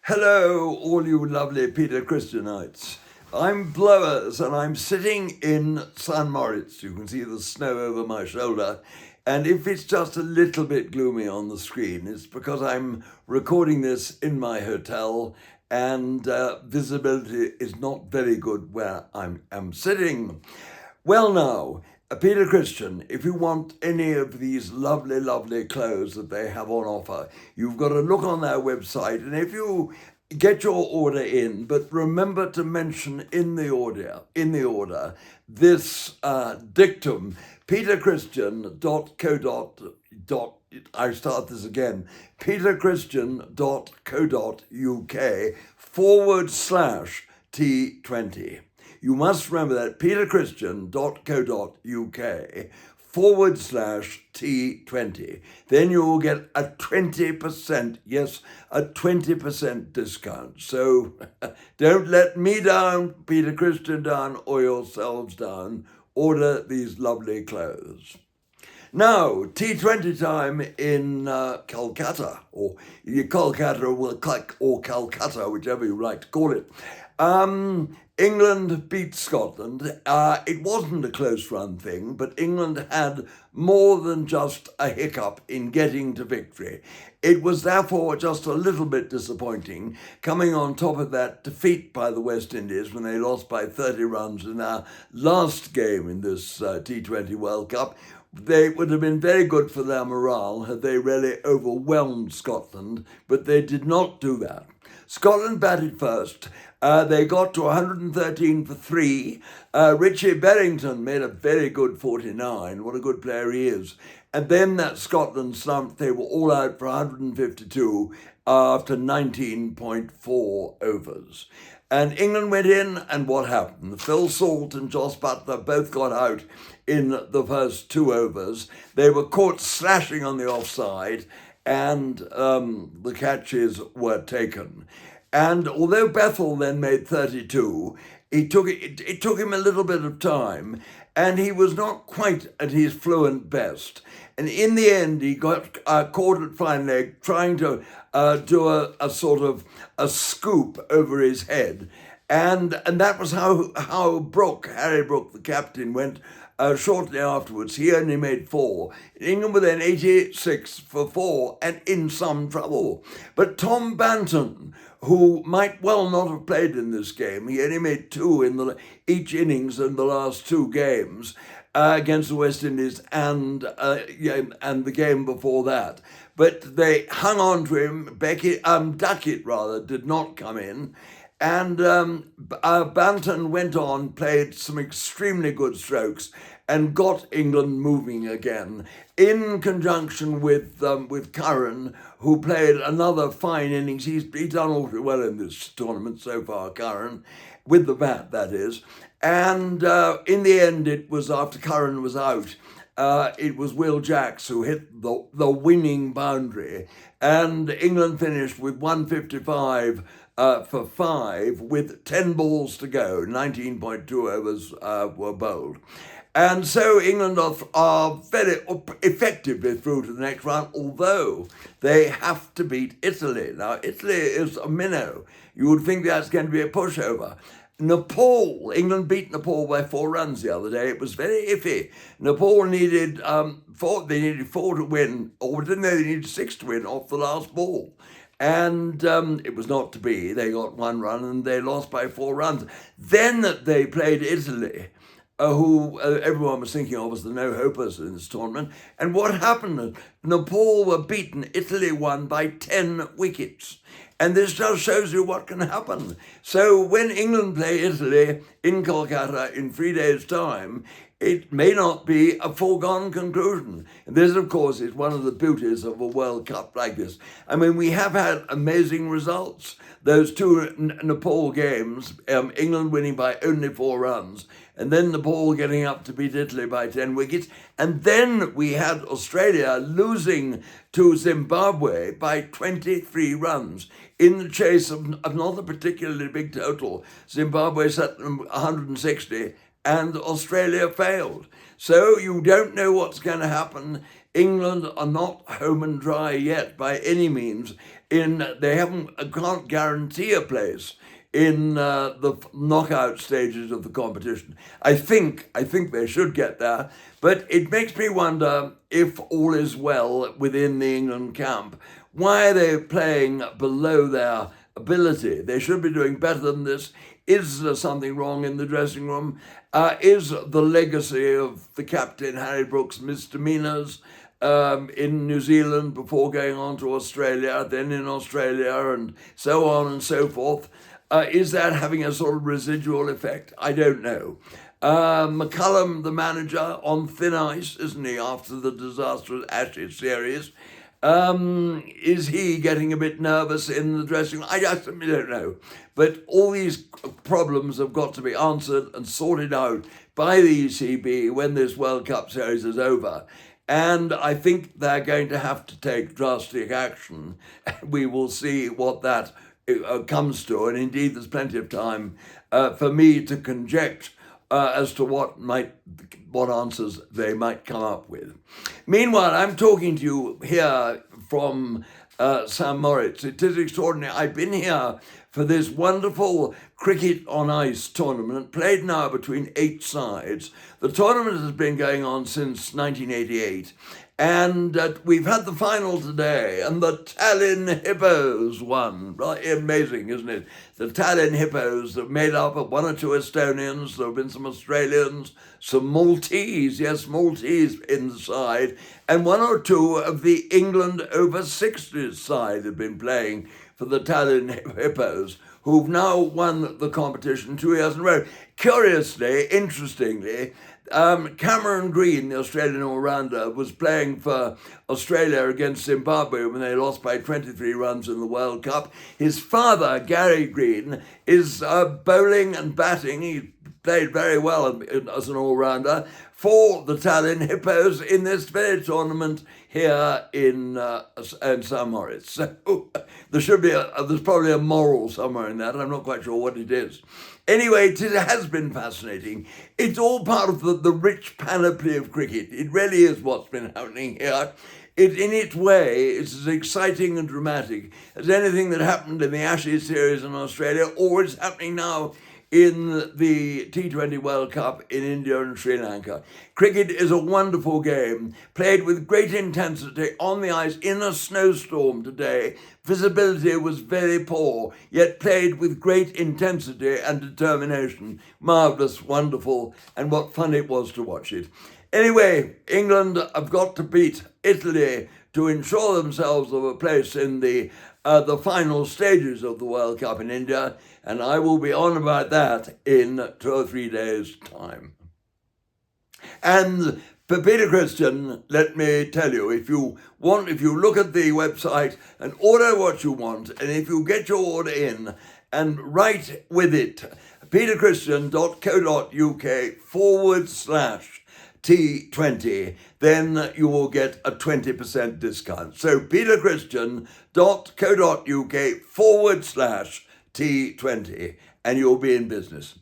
Hello, all you lovely Peter Christianites. I'm Blowers and I'm sitting in St. Moritz. You can see the snow over my shoulder. And if it's just a little bit gloomy on the screen, it's because I'm recording this in my hotel and visibility is not very good where I'm sitting. Well, now, Peter Christian, if you want any of these lovely, lovely clothes that they have on offer, you've got to look on their website. And if you get your order in, but remember to mention in the order, this dictum, peterchristian.co.uk. I start this again, peterchristian.co.uk/T20. You must remember that, peterchristian.co.uk/T20. Then you will get a 20%, yes, a 20% discount. So don't let me down, Peter Christian down, or yourselves down. Order these lovely clothes. Now, T20 time in Calcutta, or Calcutta, whichever you like to call it. England beat Scotland. It wasn't a close run thing, but England had more than just a hiccup in getting to victory. It was therefore just a little bit disappointing, coming on top of that defeat by the West Indies when they lost by 30 runs in our last game in this T20 World Cup. They would have been very good for their morale had they really overwhelmed Scotland, but they did not do that. Scotland batted first. They got to 113 for 3. Richie Berrington made a very good 49. What a good player he is. And then that Scotland slumped. They were all out for 152 after 19.4 overs. And England went in, and what happened? Phil Salt and Jos Buttler both got out in the first 2 overs. They were caught slashing on the offside, and the catches were taken. And although Bethell then made 32, it took him a little bit of time, and he was not quite at his fluent best. And in the end, he got caught at fine leg trying to do a sort of a scoop over his head. And that was how Harry Brook, the captain, went shortly afterwards. He only made 4. England were then 86 for 4 and in some trouble. But Tom Banton, who might well not have played in this game, he only made 2 in each innings in the last 2 games against the West Indies and the game before that. But they hung on to him. Duckett did not come in. And Banton went on, played some extremely good strokes and got England moving again, in conjunction with Curran, who played another fine innings. He's done awfully well in this tournament so far, Curran, with the bat, that is. And in the end, it was after Curran was out, it was Will Jacks who hit the winning boundary, and England finished with 155 for 5 with 10 balls to go. 19.2 overs were bowled. And so England are very effectively through to the next round, although they have to beat Italy. Now, Italy is a minnow. You would think that's going to be a pushover. Nepal, England beat Nepal by 4 runs the other day. It was very iffy. Nepal needed 4. They needed 4 to win, or didn't they? They needed 6 to win off the last ball. And it was not to be. They got 1 run and they lost by 4 runs. Then they played Italy, who everyone was thinking of as the no-hopers in this tournament. And what happened? Nepal were beaten. Italy won by 10 wickets. And this just shows you what can happen. So when England play Italy in Calcutta in 3 days' time, it may not be a foregone conclusion. And this, of course, is one of the beauties of a World Cup like this. I mean, we have had amazing results. Those 2 Nepal games, England winning by only 4 runs, and then Nepal getting up to beat Italy by 10 wickets. And then we had Australia losing to Zimbabwe by 23 runs in the chase of not a particularly big total. Zimbabwe set them 160 and Australia failed. So you don't know what's going to happen. England are not home and dry yet by any means. can't guarantee a place in the knockout stages of the competition. I think they should get there, but it makes me wonder if all is well within the England camp. Why are they playing below their ability? They should be doing better than this. Is there something wrong in the dressing room? Is the legacy of the captain, Harry Brooks' misdemeanours in New Zealand before going on to Australia, then in Australia, and so on and so forth, is that having a sort of residual effect? I don't know. McCullum, the manager, on thin ice, isn't he, after the disastrous Ashes series? Is he getting a bit nervous in the dressing room? I just don't know. But all these problems have got to be answered and sorted out by the ECB when this World Cup series is over. And I think they're going to have to take drastic action. We will see what that comes to. And indeed, there's plenty of time for me to conjecture as to what answers they might come up with. Meanwhile, I'm talking to you here from St. Moritz. It is extraordinary. I've been here for this wonderful cricket on ice tournament, played now between 8 sides. The tournament has been going on since 1988. And we've had the final today, and the Tallinn Hippos won. Right, amazing, isn't it? The Tallinn Hippos are made up of 1 or 2 Estonians. There have been some Australians, some Maltese, yes, Maltese in the side, and 1 or 2 of the England over 60s side have been playing for the Tallinn Hippos, who've now won the competition 2 years in a row. Curiously, interestingly, Cameron Green, the Australian all-rounder, was playing for Australia against Zimbabwe when they lost by 23 runs in the World Cup. His father, Gary Green, is bowling and batting. He played very well as an all-rounder for the Tallinn Hippos in this very tournament here in St. Moritz. So there's probably a moral somewhere in that. I'm not quite sure what it is. Anyway, it has been fascinating. It's all part of the rich panoply of cricket. It really is what's been happening here. In its way, it's as exciting and dramatic as anything that happened in the Ashes series in Australia, or is happening now in the T20 World Cup in India and Sri Lanka. Cricket is a wonderful game, played with great intensity on the ice in a snowstorm today. Visibility was very poor, yet played with great intensity and determination. Marvellous, wonderful, and what fun it was to watch it. Anyway, England have got to beat Italy to ensure themselves of a place in the final stages of the World Cup in India, and I will be on about that in 2 or 3 days' time. And for Peter Christian, let me tell you, if you look at the website and order what you want, and if you get your order in and write with it, peterchristian.co.uk/T20, then you will get a 20% discount. So peterchristian.co.uk/T20, and you'll be in business.